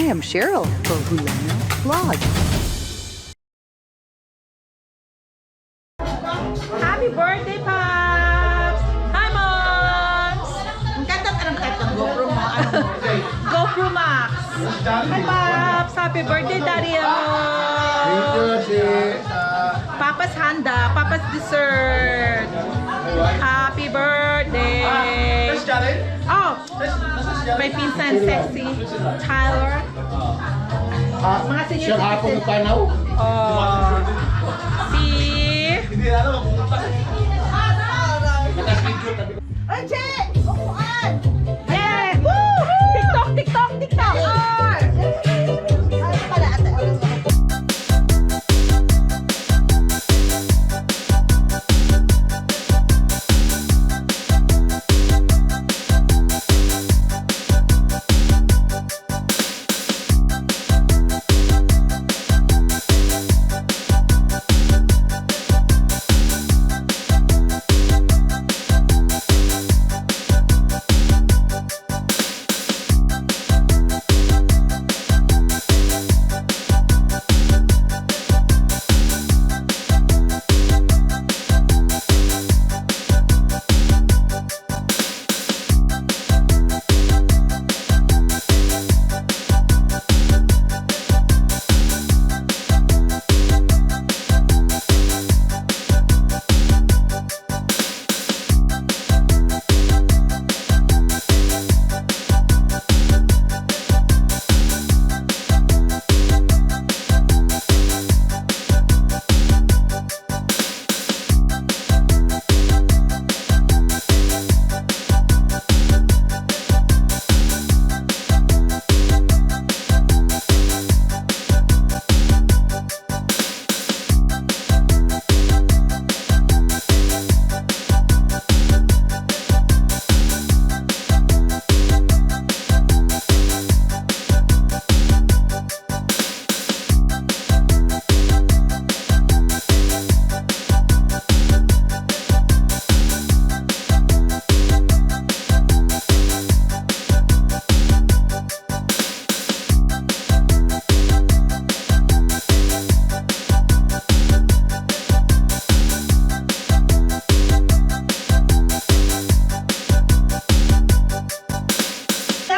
am Cheryl for Hulana Vlog. Happy birthday, Pops! Hi, Moms! Ang ganda ng GoPro mo. GoPro Max! Hi, Pops! Happy birthday, Daddy! Papa's handa, Papa's dessert. Happy birthday! Oh! May pinsan sexy, Tyler. Mga senior Siya hapon citizen. ng panaw. Oh! Si... Ay, Che! Upuan! Yeah! Woo! TikTok, TikTok, TikTok! Ano pala, ate?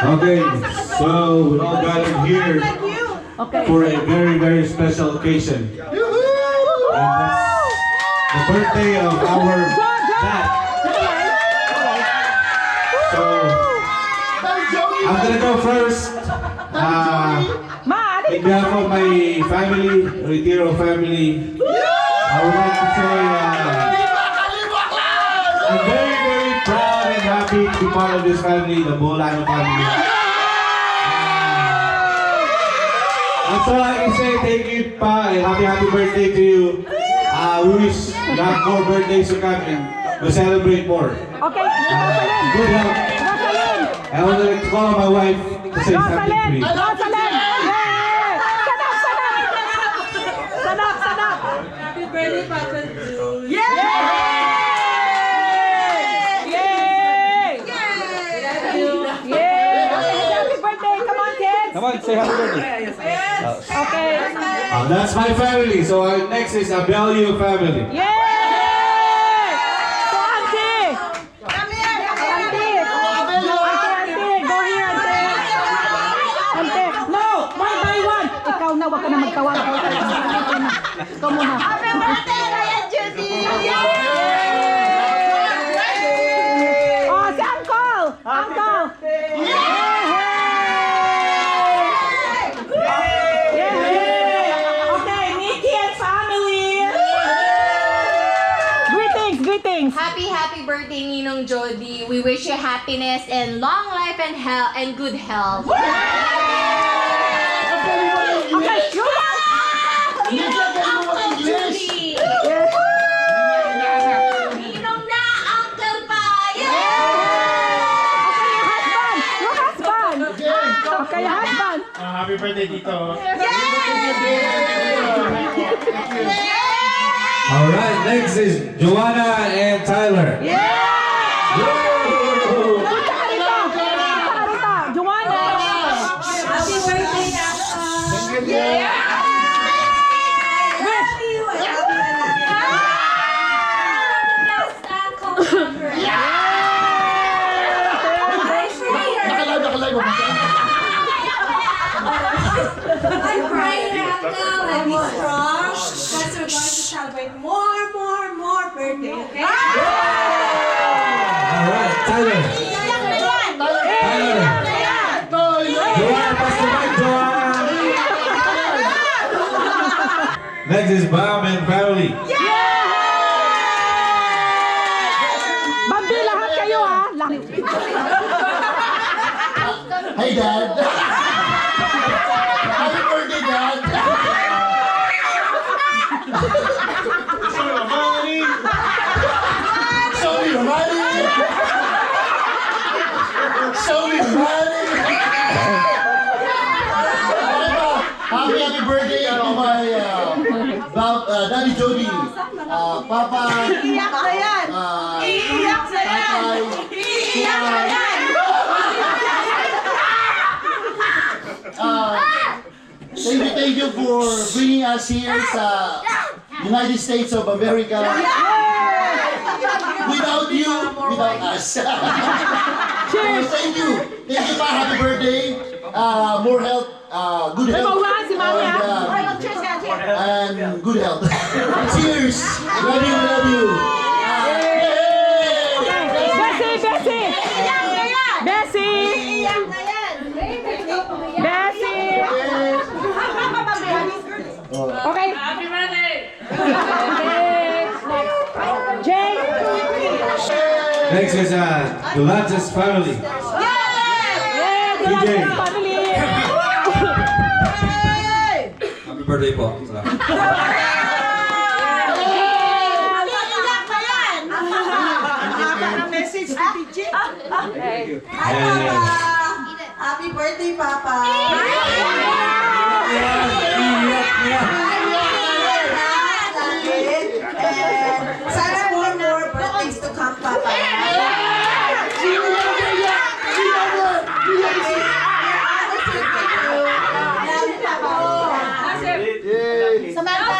Okay, so we all gathered here for a very, very special occasion. And that's the birthday of our dad. So, I'm gonna go first. In behalf of my family, Retiro family, I would like to say I'm very, very proud and happy to be part of this family, the Bolano family. That's all I can say. Thank you, Pa, and happy birthday to you. We wish you have more birthdays to come and to celebrate more. Okay, Rosalind! Good health. Rosalind! I would like to call my wife to say something to Rosalind! me. Rosalind! Yeah! Sanap! Sanap! Sanap! Happy birthday, Papa June! Yay! Yay! Yay! Happy birthday! Come on, kids! Come on, say happy birthday. Okay. That's my family. So next is a Bellew family. Yay! So, Auntie! Auntie! Auntie! Go here, Auntie! Auntie! No! One by one! Ikaw na, wag ka na magtawag. Ikaw muna. Happy birthday, Ryan Judy! Oh, si Uncle! Uncle! Okay, Nikki and family! Greetings! Happy birthday, Ninong Jody. We wish you happiness and long life and health and good health. Okay, you Uncle Judy. Ninong na, Uncle pa. Your husband! Okay, your husband! Happy birthday, Tito. Alright, next is Joanna and Tyler. Joanna! Happy birthday, be strong because we're going to celebrate more birthday, okay? Alright, Tyler. Tyler. Joanna, pass the mic, Joanna. Next is Bob and family. Bambi, lahat kayo ha. Lahat. Hey, Dad. Happy birthday, Dad. Show me your money. Show me your money. Happy birthday to my Daddy Jody, Papa, Iiyak na yan! Iiyak na yan! Tatay, Iiyak na yan! Thank you for bringing us here sa United States of America. Without you, without us. Cheers! Thank you pa. Happy birthday. More health, good health. Mauwahan si Mami, and, ha? Cheers yan, cheers! and good health. Cheers! Love you, love you. Bessie, Bessie! Iiyak na yan! Bessie! Iiyak na yan! Bessie! Okay. Happy birthday! Okay. Jay! Next is Dulages family. Yeah, the DJ. Lajas family! Happy birthday po. Iiyak na yan! Haba ng message ni PJ. Hi, Papa! Happy birthday, Papa! And sana more birthdays to come, Papa. Samantha!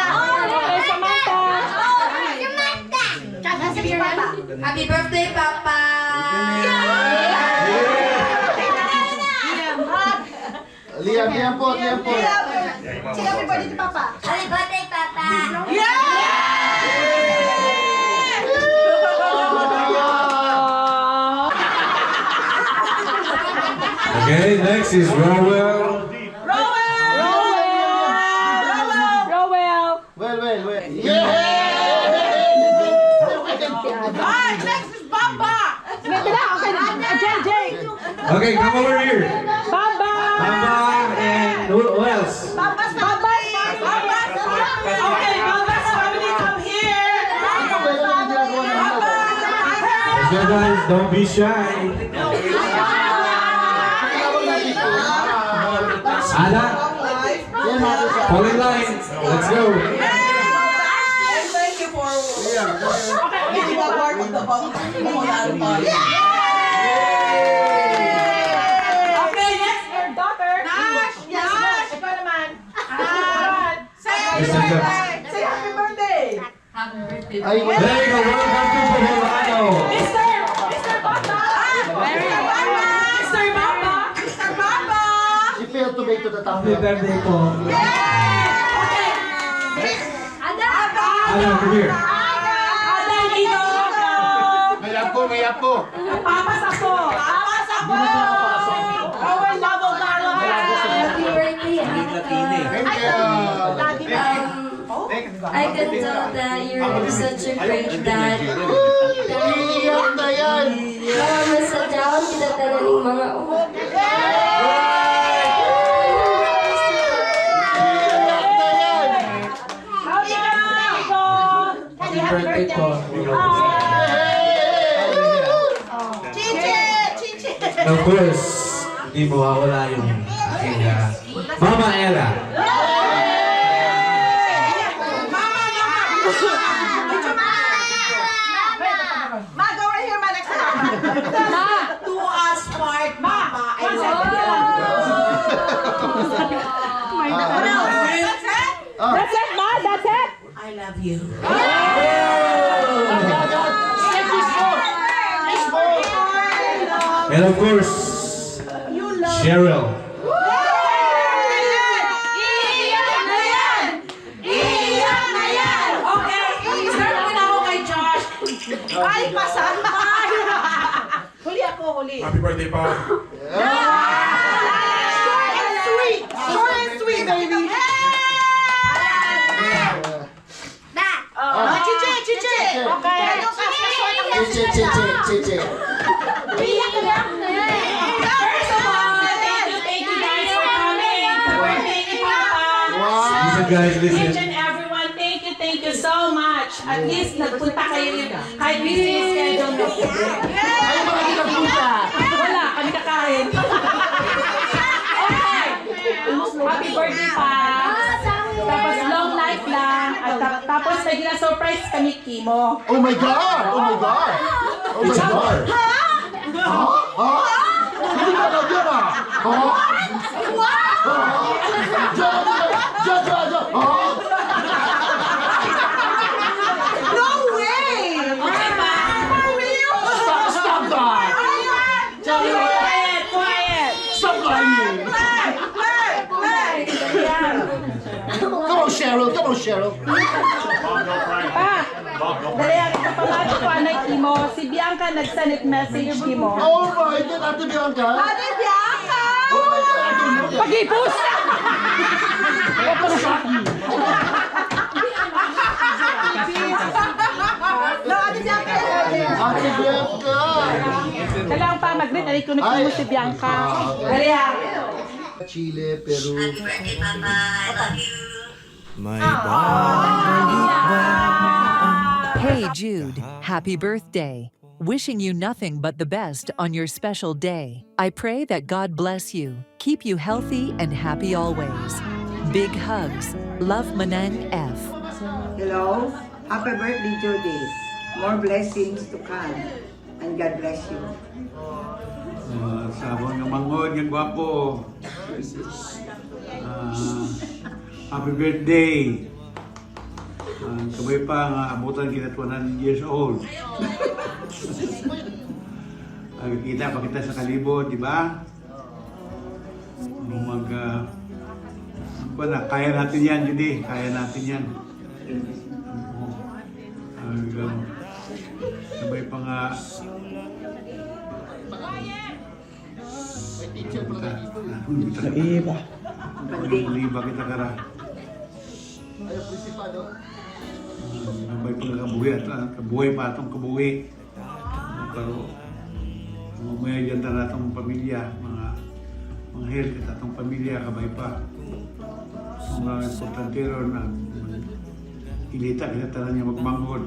Okay, Samantha! Happy birthday, Papa! Liam, tiempo. Say happy birthday to Papa. Happy birthday, Papa! Okay, next is Rowell. Rowell! Well. Next is Bamba! Ito na, okay. Jay! Okay, come over here. Bamba! Mama and who else? Bamba's family! Bamba's family! Okay, Bamba's family, come here! You guys, don't be shy. Ada, fall in line. Let's go. And thank you for giving award of the Bacolaro Party. Okay, next, your daughter. Nash! Ikaw naman. Say Mr. Jones. say happy birthday! Ay, There you go. Welcome to Poblano. Mr. Bamba! Mr. Bamba! Mr. Bamba! she failed to make to the top. birthday po. Okay. Ada, come here. Aday dito. Mayap po. Papas ako. Owen Lavo Carla. Happy birthday, Thank you. I can tell that you're such a great dad. Iiyak na yan. Masadyawan kita talagang mga Happy birthday po. Chichi! And of course, hindi mawawala yung aking Mama Ella. Ma, go right here, ma, next to Papa. To us, smart Papa. I love you. That's it? That's it, Ma. That's it. I love you. And of course, Cheryl. Ay, pasama! Huli ako, huli. Happy birthday pa. Short and sweet! Short and sweet, baby! Chiche, chiche! Okay. Ano ka? Short and Chiche. First of all, Thank you guys for coming. Sa birthday ni Papa. Listen guys, Each listen. and everyone, thank you so much. At least nagpunta kayo rin. Kahit busy yung schedule mo. Ay, marami kang punta. Wala, kami kakain. Okay. Happy birthday pa. Tapos long life lang. At tapos may gina-surprise kami, Kimo. Oh my God! Oh my God! Oh my God! Ha? Hindi ka na dyan ah! Ha? Diyan! Ha? no way! Okay pa? Stop that! Quiet. Stop lying! Ayan. Come on, Cheryl! Pa, dali ang kapamati ko, anay Kimo. Si Bianca nag-send message, Kimo. Oh my God, Ate Bianca! Ate Bianca! Oh my God! Pag-ipos! No, Ate Bianca! Ate Bianca! Kailangan pa mag-greet, anay ko na Kimo si Bianca. Dali ah. Chile, Peru. Hey Jude, happy birthday. Wishing you nothing but the best on your special day. I pray that God bless you, keep you healthy and happy always. Big hugs. Love, Manang F. Hello, happy birthday, Judy. More blessings to come, and God bless you. Sabon ng mangod, yung gwapo. Happy birthday. Kabay pa nga abutan kita 100 years old. Kita pa kita sa kalibot, di ba? Kaya natin yan, Judy. Kaya natin yan. Kabay pa nga Liba kita kara. May pagkabuhi at kabuhi pa itong kabuhi. Pero mamaya dyan tala itong pamilya, mga health at itong pamilya, kabay pa. Mga importantero na ilita, kinatalan niya magmanghod.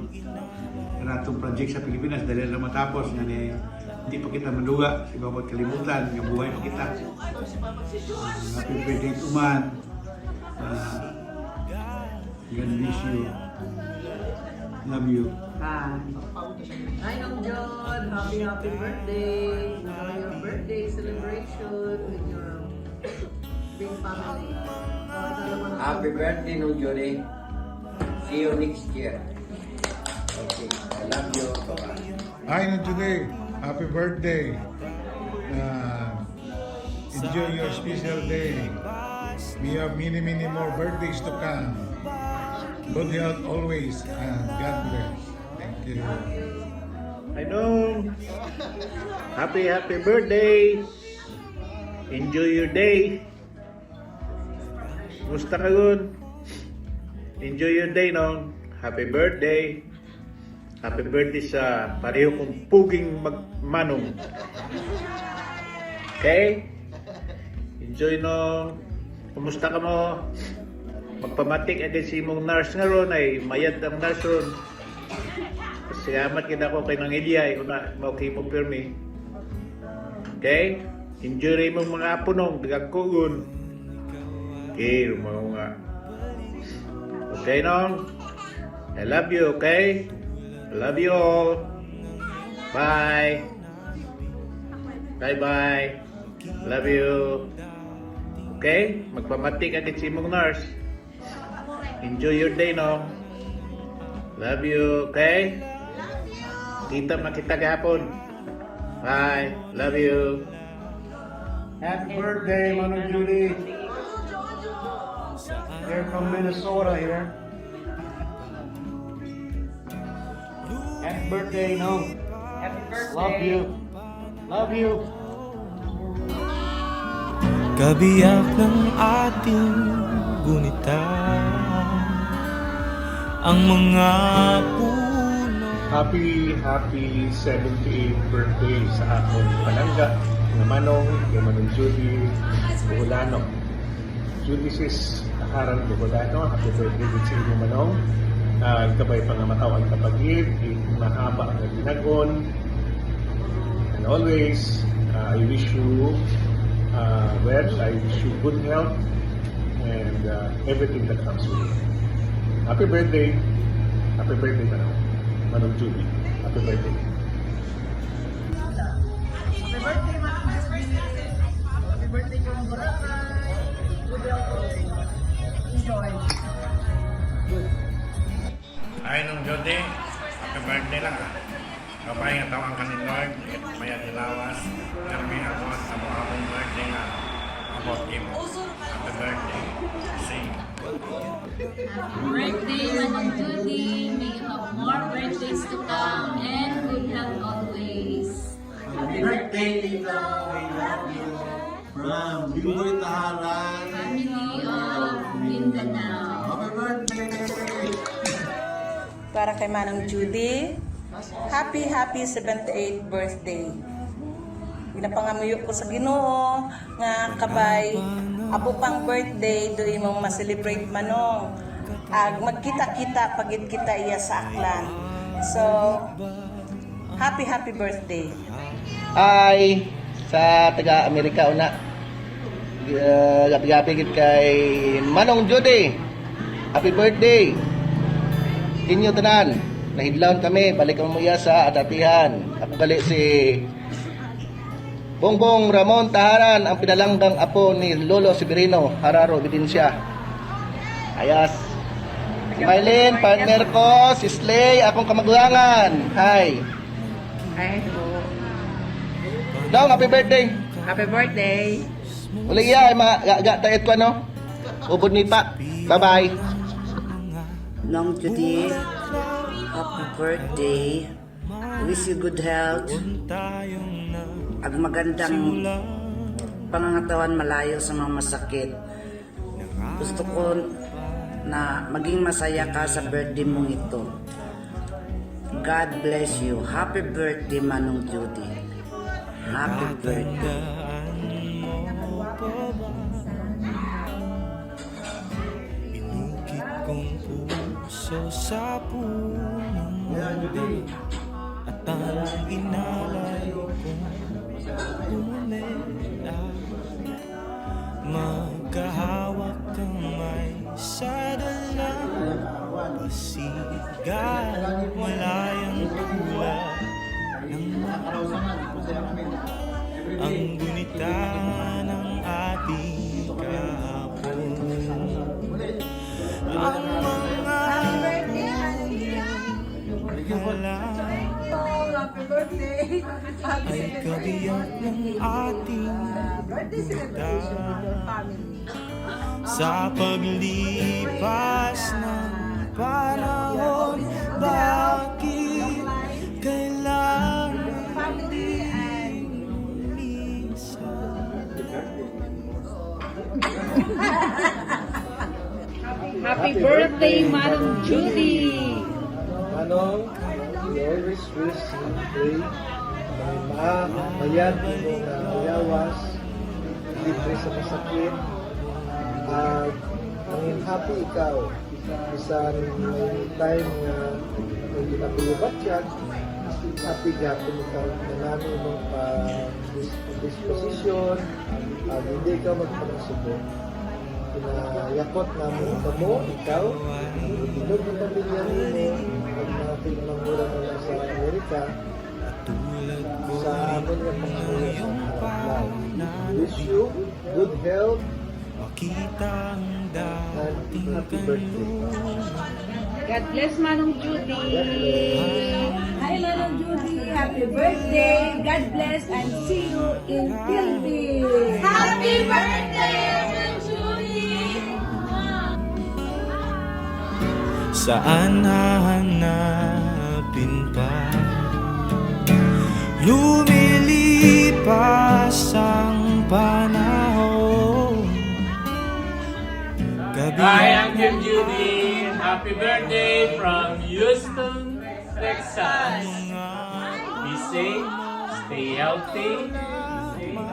Kaya itong project sa Pilipinas, dahil na matapos, hindi pa kita maduga sa bawat kalimutan, nga buhay pa kita. Happy birthday to man. God bless you. Love you. Hi, Ma'am John. Happy birthday. Enjoy your birthday celebration with your big family. Happy birthday, Nung Judy. See you next year. Okay, I love you. Bye-bye. Hi, Nung Judy. Happy birthday. Enjoy your special day. We have many more birthdays to come. Good health always, and God bless. Thank you. I know. Happy birthday. Enjoy your day. Gusto ka yun? Enjoy your day, no? Happy birthday. Happy birthday sa pareho kong puging magmanong. Okay? Enjoy, no? Kumusta ka mo? Magpamatik agad si mong nurse nga ron ay mayad ang nurse ron. Salamat kita ko kay nang Elia ay kuna mau mo pirmi. Okay? Enjoy rin mong mga apunong dagagkugon. Okay, rumaw nga. Okay, no? I love you, okay? I love you all. Bye. Bye-bye. Love you. Okay? Magpamatik agad si mong nurse. Enjoy your day, no? Love you, okay? Kita makita gapon. Bye. Love you. Happy birthday, Manong Judy. They're from Minnesota here. Happy birthday, no? Happy birthday. Love you. Love you. Kabiyak ng ating gunita ang mga puno. Happy 78th birthday sa akong palangga na Manong, kay Manong Judy Buholano. Judy sis Harang Buholano, happy birthday din sa inyo Manong. Kabay pa nga mataw ang kapagid, mahaba ang dinagon. And always, I wish you well, I wish you good health and everything that comes with it. Happy birthday Manong. Manong Judy. Happy birthday. Happy birthday, Manong Judy. Happy birthday, Kong Boracay. Good health. Enjoy. Ay, nung Jody, happy birthday lang ah. Kapay nga tawang ka ni Lord, maya nilawas, karami ako sa mga akong birthday nga. About him. Happy birthday. Sing. Happy birthday, Manong Judy. May you have more birthdays to come and good health always. Happy birthday, Tito. We love you. From Biboy Taharan. Family of Mindanao. Happy birthday. Para kay Manong Judy, happy 78th birthday. Ginapangamuyo ko sa Ginoo nga kabay apo pang birthday do imong ma-celebrate Manong. Magkita-kita pagit kita iya sa aklan. So happy birthday. Ay sa taga Amerika una. Gabi-gabi gid kay Manong Judy. Happy birthday. Inyo tanan, nahidlaw kami, balik kami muya sa Adapihan. Ako gali si Bongbong Ramon Taharan, ang pinalanggang apo ni Lolo Severino Hararo Ebidensya. Ayas. Maylin, partner ko, si Slay, akong kamagulangan. Hi. Hi po. Dong, happy birthday. Happy birthday. Uli iya, tayo ko ano? Ubod ni pa. Bye-bye. Nong Judy, happy birthday. Wish you good health. At magandang pangangatawan malayo sa mga masakit. Gusto ko na maging masaya ka sa birthday mong ito. God bless you. Happy birthday, Manong Judy. Happy birthday. Binukit kong puso sa punong gabi at ang inalay kong umumela. Magkahawak kamay sa dalampasigan, malayang tulad ng ang gunita ng ating kahapon. Ang mga Happy birthday. ay kabiyak ng ating gunita. Sa paglipas ng panahon, bakit kailangan Happy birthday, Manong Judy. Manong, we always wish and pray na mayad mo na ayawas, libre sa masakit, at ang happy ikaw. Bisan may time na may ginapulubat yan, happy gapon ikaw na namin mong disposition, hindi ikaw magpanasubo. Pinayakot namin kamo, ikaw, bilog ng pamilya nino, at mga pinamangura mo na sa Amerika, sa amin yung pangalaman sa harap. Wish you good health and happy birthday. God bless, Manong Judy. Hi, Manong Judy. Happy birthday. God bless and see you in Philippines. Happy birthday, Manong Judy. Saan hahanap higupin pa. Lumilipas ang panahon. Hi, I'm Kim Judy. Happy birthday from Houston, Texas. Be safe, stay healthy.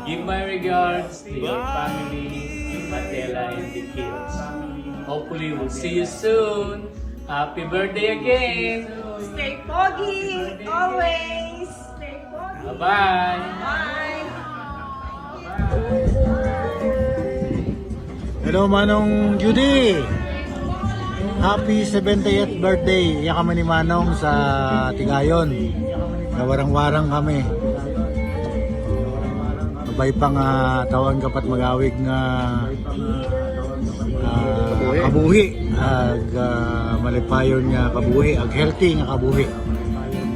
Give my regards to your family, Matela and the kids. Hopefully we'll see you soon. Happy birthday again. Stay foggy, always. Stay foggy. Bye-bye. Bye. Hello, Manong Judy! Happy 70th birthday! Iyak kami ni Manong sa Tigayon. Kawarang-warang kami. Mabay pang tawag kapat magawig nga kabuhi. Ag malipayon nga kabuhi. Ag healthy nga kabuhi.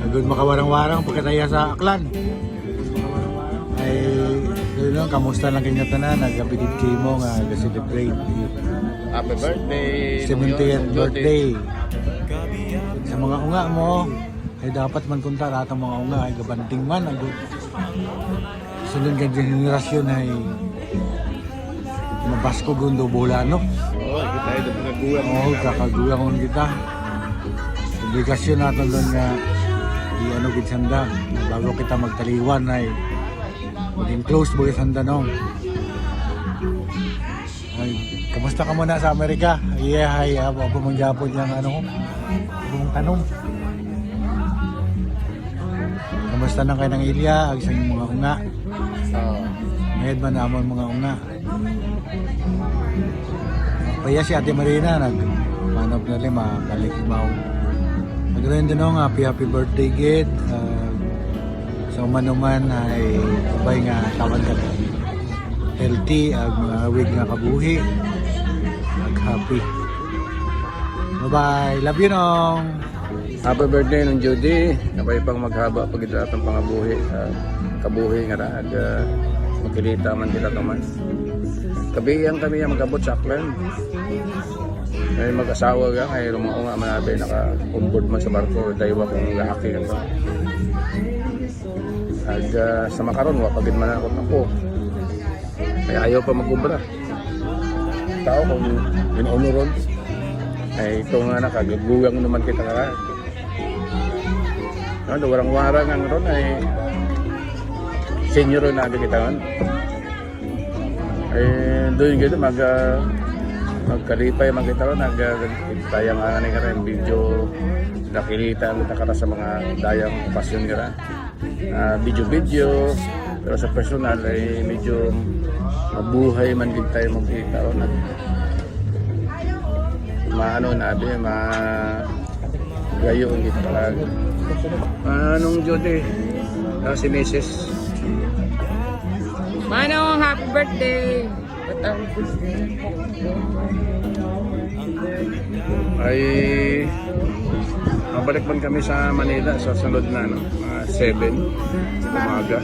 Agud makawarang-warang pagkataya sa Aklan. Ay doon kamusta lang kanya tanan, nagapitid kayo mo nga celebrate. Happy birthday! 70th birthday. Sa mga unga mo, ay dapat man kunta lahat ng mga unga ay gabanting man. Sunod ka generasyon ay mabasko gundo bolano. Oo, tayo doon nagagulang. Oo, kakagulang kita. Obligasyon natin doon nga i-ano gitsanda bago kita magtaliwan ay maging close boy sa tanong. Ay, kamusta ka muna sa Amerika? Ay, ako mangyapon yung ano, yung tanong. Kamusta na kayo ng Ilya? Ag sa mga unga. Ngayon ba naman mga unga? Kaya si Ate Marina nagmanap na lima, balik imaw. Magandang din happy birthday kid. So manuman ay sabay nga tawag ka healthy ag awig nga kabuhi ag happy. Bye-bye. Love you nong. Happy birthday nung Judy. Napay pang maghaba pag itong pangabuhi. Kabuhi nga ag magkilita man kita naman. Kabiyang kami yung magabot sa Aklan. Ay mag-asawa ka, ay lumao nga manabay naka-onboard man sa barko. Daywa kong lahaki ka. Ag sa makaron, wapagin man ako. Ay ayaw pa mag-ubra. Tao kung in-honoron. Ay ito nga nakagagugang naman kita ka. Ano, warang-warang ang ron ay senior na kita man. Ay doon gito magkalipay man kita ron. Nagtayang nga nga rin video. Nakilita ang nakara sa mga dayang pasyon nga rin. Video pero sa personal ay medyo mabuhay man din tayo magkita o maano nabi gayo ang kita talaga. Anong Judy si Mrs. Manong, happy birthday! Ay mabalik man kami sa Manila sa sunod na 7 umaga.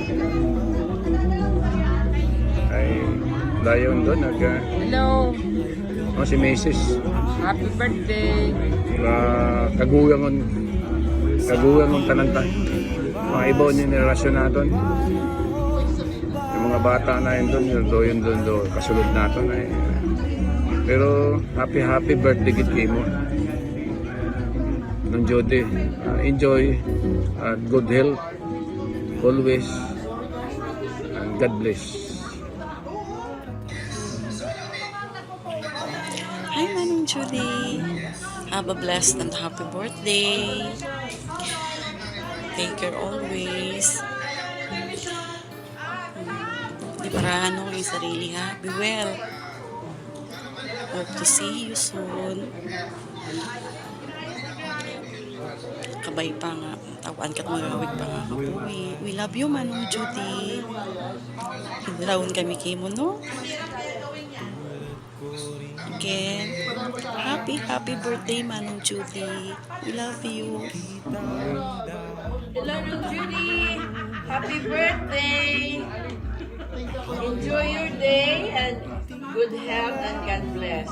Ay dayon doon Hello! si Mrs. Happy birthday! Kagugang ng tananta. Mga ibaw niyo nirelasyon natin. Yung mga bata na yun doon kasulod natin ay. Pero happy birthday kit mo. Nung Jody, enjoy good health always and God bless. Hi Manong Judy, have a blessed and happy birthday. Take care always. Di parano yung sarili ha. Be well. Hope to see you soon. Kabay pa nga. Tawan ka't magawig pa nga kapuwi. We love you, Manong Judy. Hinlawin kami kay mo, no? Again, happy birthday, Manong Judy. We love you. Hello, Judy. Happy birthday. Enjoy your day and good health and God bless.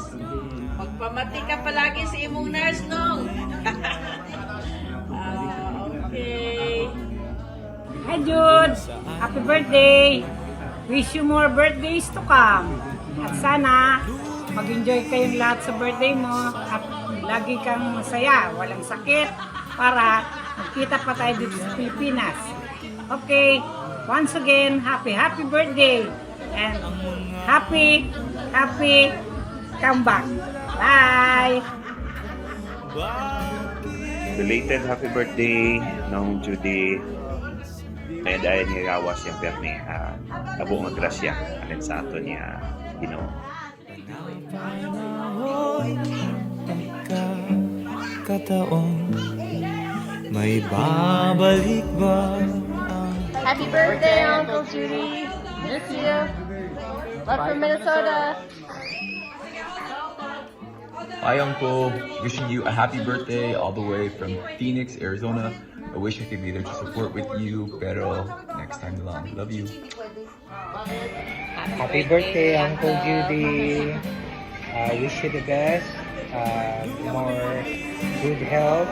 Magpamati ka palagi sa imong nurse, nong. Hi Jude! Happy birthday! Wish you more birthdays to come. At sana, mag-enjoy kayong lahat sa birthday mo at lagi kang masaya, walang sakit, para magkita pa tayo dito sa Pilipinas. Okay, once again, happy birthday! And happy comeback. Bye! Belated happy birthday nung Judy. May dahil niya gawas yung perni abong agrasya alin sa ato niya Ginoo. Kataon may babalik ba? Happy birthday, Uncle Judy. Miss you. Love from Minnesota. Hi, Uncle. Wishing you a happy birthday all the way from Phoenix, Arizona. I wish I could be there to support with you, pero next time lang. Love you. Happy birthday, Uncle Judy. Wish you the best. More good health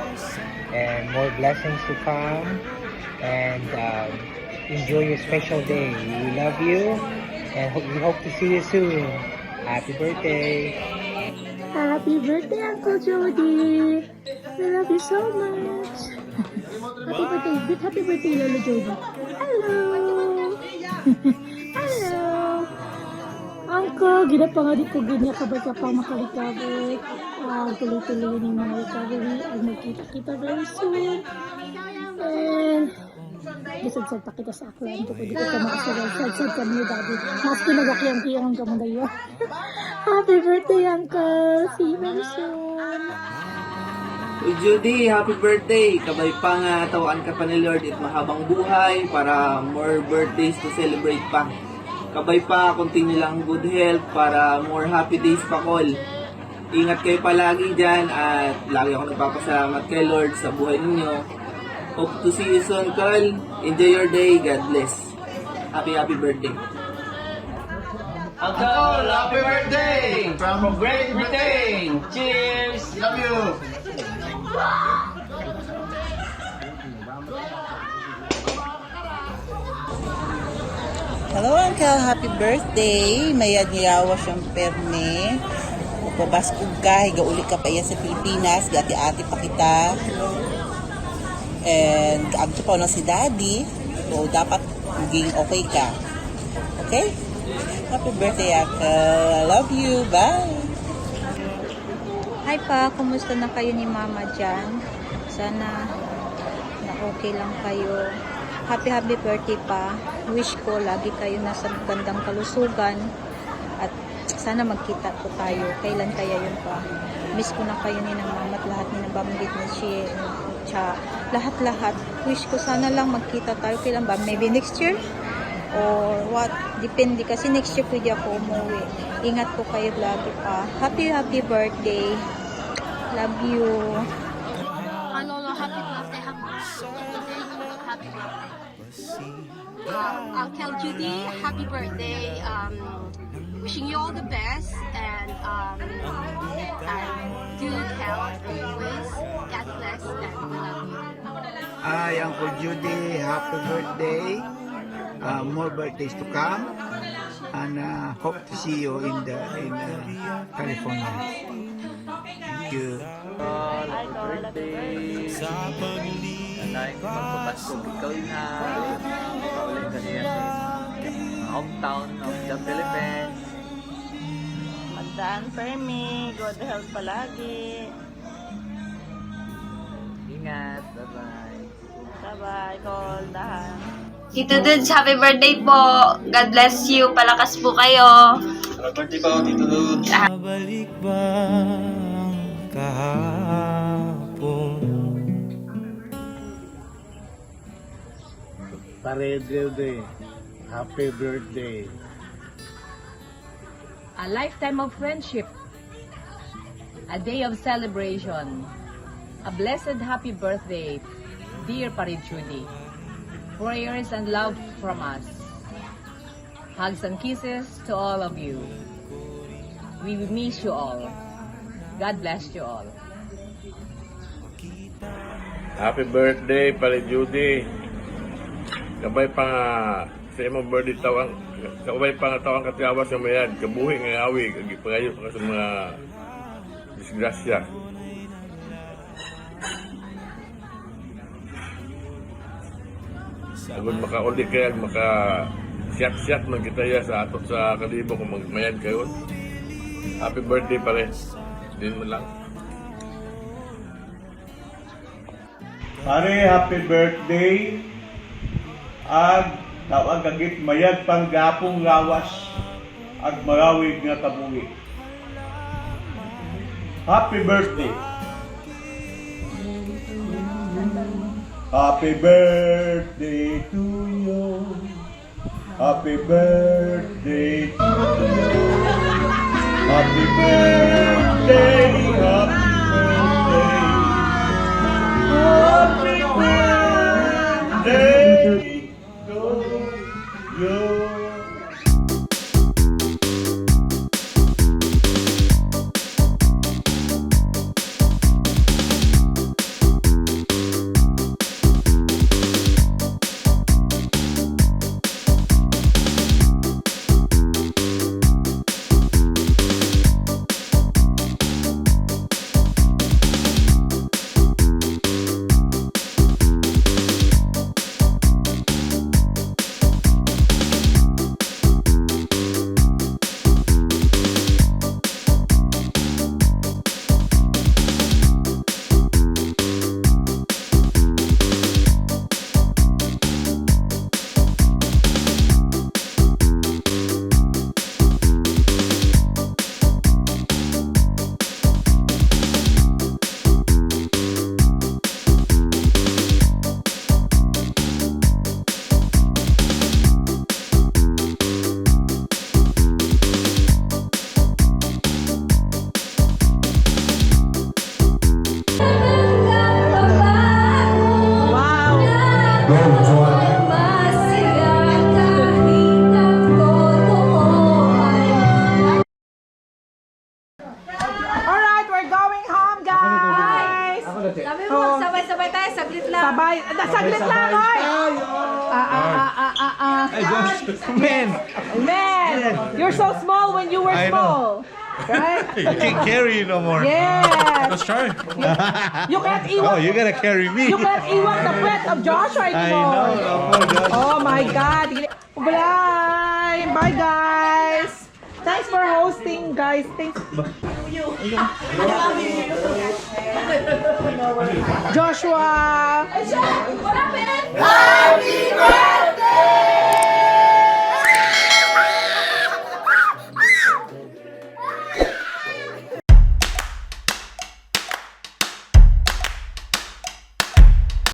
and more blessings to come. And enjoy your special day. We love you and we hope to see you soon. Happy birthday. Happy birthday, Uncle Judy. I love you so much. Happy birthday. Big happy birthday, Lolo Jody. Hello. Hello. Uncle, gina pa nga di ko ganyan kabay ka pa makalikabot. Tuloy-tuloy ng mga recovery. Ay magkita-kita very soon. And bisag-sad pa kita sa aklan. Ito ko di ko ka makasagal-sad kami, Daddy. Mas kinagakiyang-kiyang ang kamundayo. Happy birthday, Uncle. See you very soon. Uy Judy, happy birthday! Kabay pa nga, tawaan ka pa ni Lord at mahabang buhay para more birthdays to celebrate pa. Kabay pa, continue lang good health para more happy days pa, Col. Ingat kayo palagi dyan at lagi ako nagpapasalamat kay Lord sa buhay ninyo. Hope to see you soon, Col. Enjoy your day. God bless. Happy birthday. Uncle, happy birthday from Great Britain. Cheers. Love you. Hello, Uncle. Happy birthday. Mayad niyawa siyang perme. Upabaskog ka. Higauli ka pa iya sa Pilipinas. Gati-ati pa kita. And agto pa na si Daddy. So, dapat maging okay ka. Okay? Happy birthday, Uncle. Love you. Bye. Hi pa, kumusta na kayo ni Mama dyan? Sana na okay lang kayo. Happy birthday pa. Wish ko lagi kayo nasa gandang kalusugan. At sana magkita po tayo. Kailan kaya yun pa? Miss ko na kayo ni ng Mama at lahat ni nabanggit ni Shea. Lahat-lahat. Wish ko sana lang magkita tayo. Kailan ba? Maybe next year? Or what? Depende. Kasi next year pwede ako umuwi. Ingat po kayo lagi pa. Happy birthday. Love you. Lolo, happy birthday. Happy birthday. Uncle Judy, happy birthday. Wishing you all the best and good health always. God bless and we love you. Hi, Uncle Judy. Happy birthday. More birthdays to come. And hope to see you in California. Thank you. Birthday. Nanay, magpapasko ikaw na. Paulit ka niya sa hometown of the Philippines. Magdaan Fermi. Good health palagi. Ingat. Bye-bye. Bye-bye, Col. Dahan. Tito Dudes, happy birthday po. God bless you. Palakas po kayo. Happy birthday po, Tito Dudes. Balik ba ang kahapon? Paredelde, happy birthday. A lifetime of friendship. A day of celebration. A blessed happy birthday, dear Pared Judy. Prayers and love from us. Hugs and kisses to all of you. We miss you all. God bless you all. Happy birthday, Pared Judy. Kabay pa nga sa imong birthday tawang kabay pa nga tawang katiawas sa mayad, kabuhi nga awi, kagipayo pa sa mga disgrasya. Agad makauli kaya maka siyak-siyak man kita ya sa atot sa kalibo kung magmayad kayo. Happy birthday pare. Din mo lang. Pare, happy birthday. Ag tawag agit mayad pang gapong lawas ag marawig nga tabuhi. Happy birthday. Happy birthday to you. Happy birthday to you. Happy birthday, happy birthday. Happy birthday to you. Alright, we're going home, guys! Sabi mo, sabay-sabay tayo, saglit lang. Saglit lang, oy! Man! Man! You're so small when you were I small. Right? You can't carry no more. Yes! Let's try. You can't eat Oh, you gotta carry me. You can't eat the breath of Joshua I anymore. know, no more, Josh. Oh my God. Bye. Bye, guys. Thanks for hosting, guys. Thanks. Joshua.